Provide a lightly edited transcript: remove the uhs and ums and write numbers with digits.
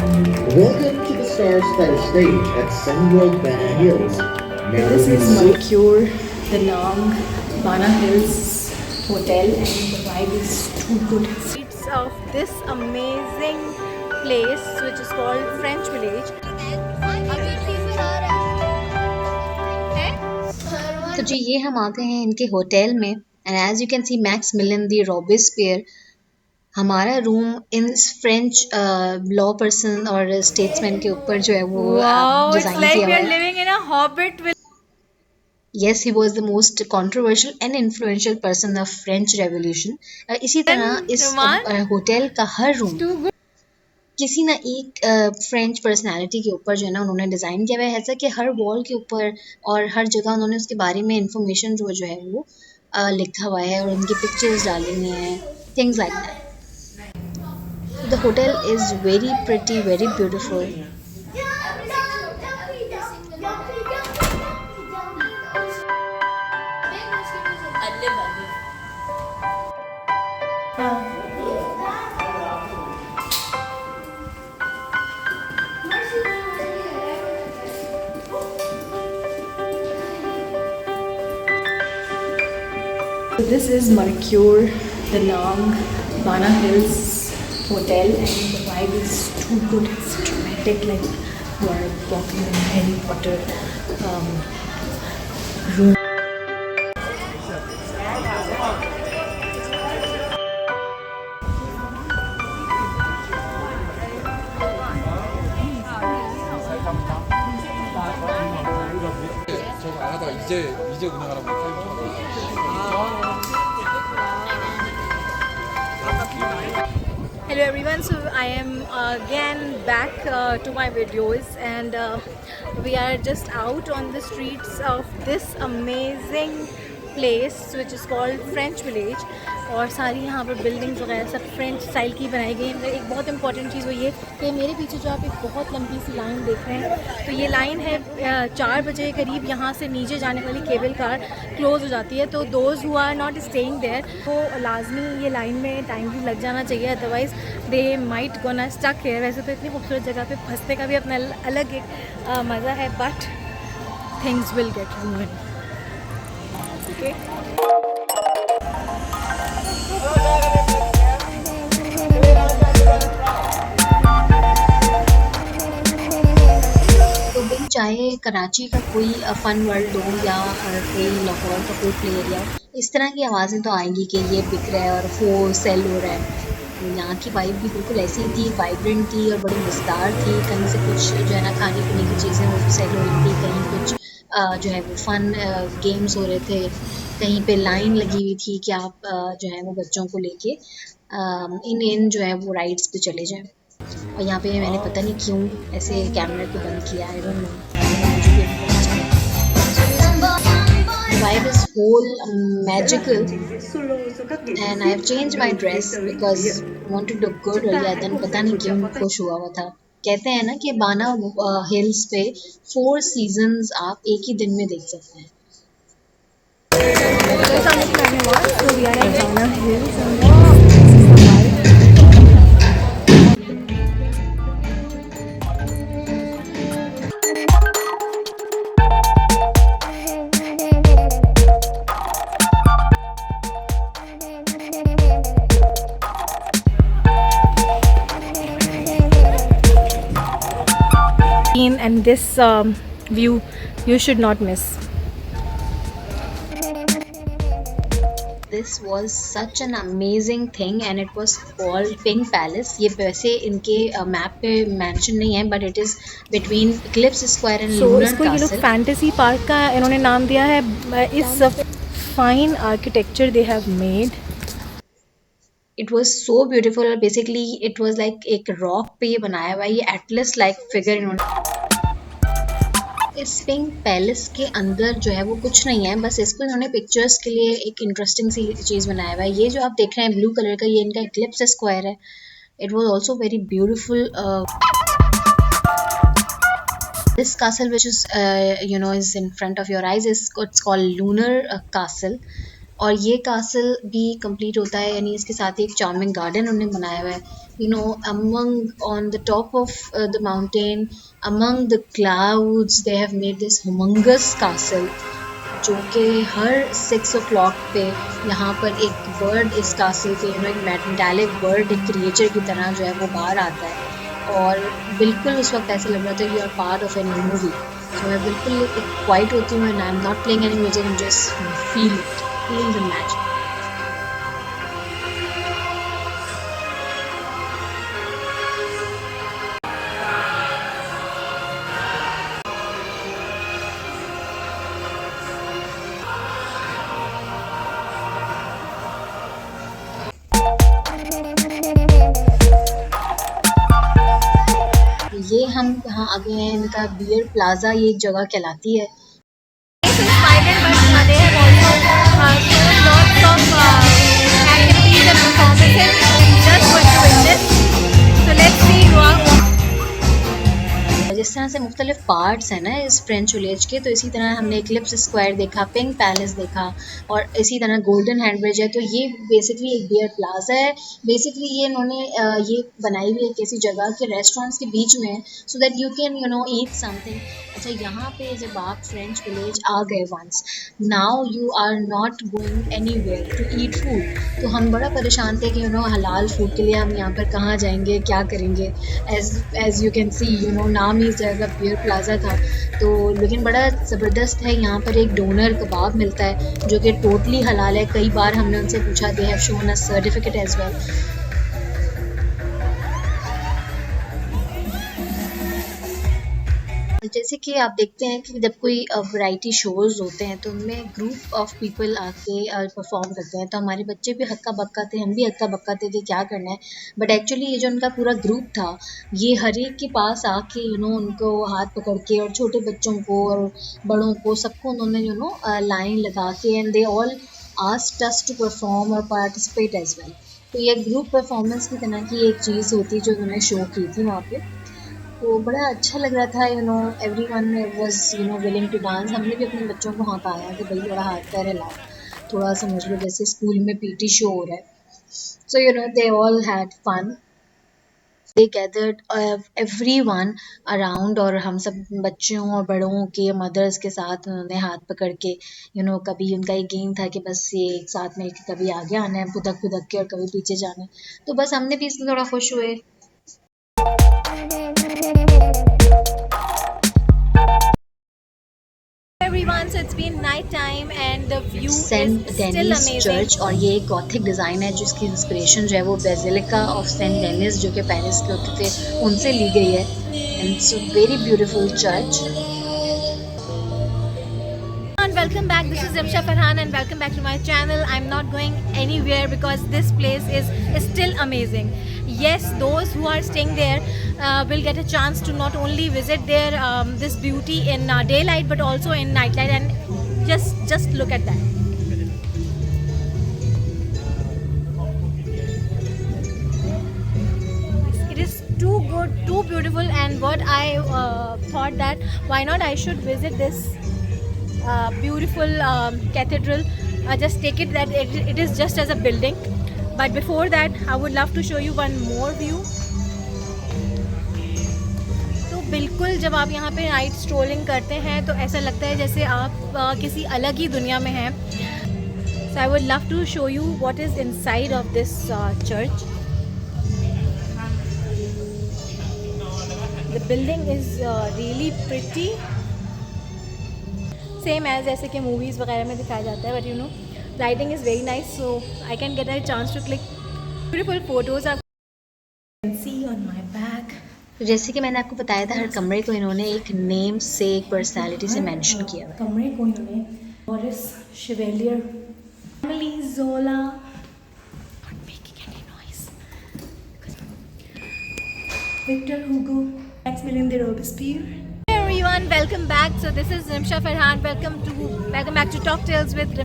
Welcome to the Star Style stage at SunWorld Banana Hills. Now This we is will Mercure, the Nang, Bana Hills Hotel, and the vibe is too good. Streets of this amazing place, which is called French Village. तो जी ये हम आते हैं इनके hotel में and as you can see Maximilien de Robespierre हमारा room in French law person और statesman के ऊपर जो है वो Wow, it's डिज़ाइन like किया we हुआ are है. living in a hobbit with. Yes, he was the most controversial and influential person of French Revolution. इसी तरह इस Roman, होटल का हर it's रूम too good. किसी ना एक फ्रेंच पर्सनालिटी के ऊपर जो है ना उन्होंने डिज़ाइन किया हुआ है ऐसा कि हर वॉल के ऊपर और हर जगह उन्होंने उसके बारे में इंफॉर्मेशन जो है वो लिखा हुआ है और उनकी पिक्चर्स डाली हुई हैं things like that the hotel is very pretty very beautiful So this is Mercure, the Nang, Bana Hills Hotel, and the vibe is too good. It's dramatic, like you are walking in Harry Potter room. 저거 안 하다가 이제 운영하라고 Hello everyone, so I am again back to my videos, and we are just out on the streets of this amazing place which is called French Village. और सारी यहाँ पर buildings वगैरह सब French style की बनाई गई हैं. एक बहुत इंपॉर्टेंट चीज़ वो ये कि मेरे पीछे जो आप एक बहुत लंबी सी लाइन देख रहे हैं, तो ये लाइन है 4 बजे करीब यहाँ से नीचे जाने वाली केबल कार क्लोज़ हो जाती है. तो those who are not staying there तो लाजमी ये लाइन में टाइम भी लग जाना चाहिए, otherwise they might gonna stuck है. वैसे तो इतनी खूबसूरत जगह पे फंसने का भी अपना अलग एक मज़ा है, but things will get ruined. Okay, तो भाई चाहे कराची का कोई फन वर्ल्ड हो या कोई लाहौर का कोई प्ले एरिया हो, इस तरह की आवाज़ें तो आएंगी कि ये बिक रहा है और वो सेल हो रहा है. तो यहाँ की वाइब भी बिल्कुल ऐसी ही थी, वाइब्रेंट थी और बड़ी मज़ेदार थी. कहीं से कुछ जो है ना खाने पीने की चीज़ें वो सेल हो रही थी, कहीं कुछ जो है वो फन गेम्स हो रहे थे, कहीं पे लाइन लगी हुई थी कि आप जो है वो बच्चों को लेके इन जो है वो राइड्स पे चले जाएं. और यहाँ पे मैंने पता नहीं क्यों ऐसे कैमरे को बंद किया, I don't know. The vibe is whole magical and I have changed my dress because I want to look good. और या then पता नहीं क्यों खुश हुआ हुआ था. कहते हैं ना कि बाना हिल्स पे 4 सीजन्स आप एक ही दिन में देख सकते हैं. so we are at Bana Hills and and this view you should not miss. This was such an amazing thing and it was called Pink Palace. ये वैसे इनके मैप पे मेंशन नहीं है, but it is between Eclipse Square and So Lunar इसको ये लोग Castle. Fantasy park का इन्होंने नाम दिया है. इस fine architecture they have made. It was so beautiful. Basically, it was like एक रॉक पे ये बनाया हुआ है, ये एटलस लाइक फिगर इन्होंने. इस पिंक पैलेस के अंदर जो है वो कुछ नहीं है, बस इसको इन्होंने पिक्चर्स के लिए एक इंटरेस्टिंग सी चीज़ बनाया हुआ है. ये जो आप देख रहे हैं ब्लू कलर का, ये इनका इक्लिप्स स्क्वायर है. It was also very beautiful. This castle which is is in front of your eyes, is it's called Lunar Castle. और ये कासल भी कंप्लीट होता है, यानी इसके साथ एक चार्मिंग गार्डन उन्होंने बनाया हुआ है, you know, among on the top of the mountain, among the clouds, they have made this humongous castle, जो कि हर 6 o'clock पे यहाँ पर एक बर्ड इस कासल के, यू नो, एक मेटालिक बर्ड, एक क्रिएचर की तरह जो है वो बाहर आता है, और बिल्कुल उस वक्त ऐसा लग रहा था you are part of any movie. तो मैं बिल्कुल क्वाइट होती हूँ and I am not playing any music, I am just feel the magic. ये हम यहाँ आ गए हैं, इनका बियर प्लाजा ये एक जगह कहलाती है। This is Thailand, but they have also shown lots of activities and performances just for to witness. So let's see what. जिस तरह से मुख्तलिफ पार्ट्स हैं ना इस फ्रेंच विलेज के, तो इसी तरह हमने इक्लिप्स स्क्वायर देखा, पिंक पैलेस देखा, और इसी तरह गोल्डन हैंड ब्रिज है। तो ये बेसिकली एक बियर प्लाजा है। बेसिकली ये इन्होंने ये बनाई हुई है किसी जगह के रेस्टोरेंट्स के बीच में, so that you can, you know, eat something. अच्छा, यहाँ पे जब आप फ्रेंच विलेज आ गए once, now you are not going anywhere to eat food. तो हम बड़ा परेशान थे कि यू नो हलाल फूड के लिए हम यहाँ पर कहाँ जाएंगे, क्या करेंगे। As you can see, you know, नाम इस जगह बियर प्लाजा था, तो लेकिन बड़ा ज़बरदस्त है। यहाँ पर एक डोनर कबाब मिलता है जो कि टोटली हलाल है। कई बार हमने उनसे पूछा, they have shown us certificate as well. जैसे कि आप देखते हैं कि जब कोई वैरायटी शोज़ होते हैं तो उनमें ग्रुप ऑफ पीपल आके परफॉर्म करते हैं, तो हमारे बच्चे भी हक्का बक्का थे, हम भी हक्का बक्का थे कि क्या करना है। बट एक्चुअली ये जो उनका पूरा ग्रुप था, ये हर एक के पास आके, यू नो, उनको हाथ पकड़ के, और छोटे बच्चों को और बड़ों को, सबको उन्होंने, यू नो, लाइन लगा के, and they all asked us to perform और पार्टिसिपेट एज वेल। तो ये ग्रुप परफॉर्मेंस की तरह की एक चीज़ होती जो उन्होंने शो की थी वहाँ पे, तो बड़ा अच्छा लग रहा था। You know, everyone was, you know, willing to dance. हमने भी अपने बच्चों को वहाँ पाया कि भाई थोड़ा हाथ पैर हिलाओ, थोड़ा समझ लो जैसे स्कूल में पीटी शो हो रहा है। So you know, they all had fun, they gathered everyone around, और हम सब बच्चों और बड़ों के मदर्स के साथ उन्होंने हाथ पकड़ के, यू नो, कभी उनका एक गेम था कि बस ये एक साथ में कभी आगे आना है पुदक पुदक के, और कभी पीछे जाना है। तो बस हमने भी इसमें थोड़ा खुश हुए। Everyone, so it's been night time and the view saint is still Denis amazing. Church, और ये एक गॉथिक डिज़ाइन है जिसकी इंस्पिरेशन जो है वो बेसिलिका ऑफ सेंट डेनिस जो कि पेरिस के होते थे उनसे ली गई है, and it's a very beautiful church. And welcome back, this is Rimsha Farhan and welcome back to my channel. I'm not going anywhere because this place is still amazing. Yes, those who are staying there will get a chance to not only visit their this beauty in daylight but also in nightlight, and just look at that. It is too good, too beautiful, and what I thought that why not I should visit this beautiful cathedral. Just take it that it is just as a building, but before that I would love to show you one more view. तो बिल्कुल जब आप यहाँ पे night strolling करते हैं तो ऐसा लगता है जैसे आप किसी अलग ही दुनिया में हैं. So I would love to show you what is inside of this church. The building is really pretty. Same as जैसे कि मूवीज़ वगैरह में दिखाया जाता है, but you know lighting is very nice, so I can get a chance to click beautiful photos आप can see on my back. जैसे कि मैंने आपको बताया था, हर कमरे को इन्होंने एक नेम से, एक पर्सनालिटी से मेंशन किया हुआ है. कमरे को इन्होंने Maurice Chevalier, Emile Zola, not making any noise, Victor Hugo, Maximilien de Robespierre. Everyone, welcome back. So this is Rimsha Farhan. Welcome back to Talk Tales with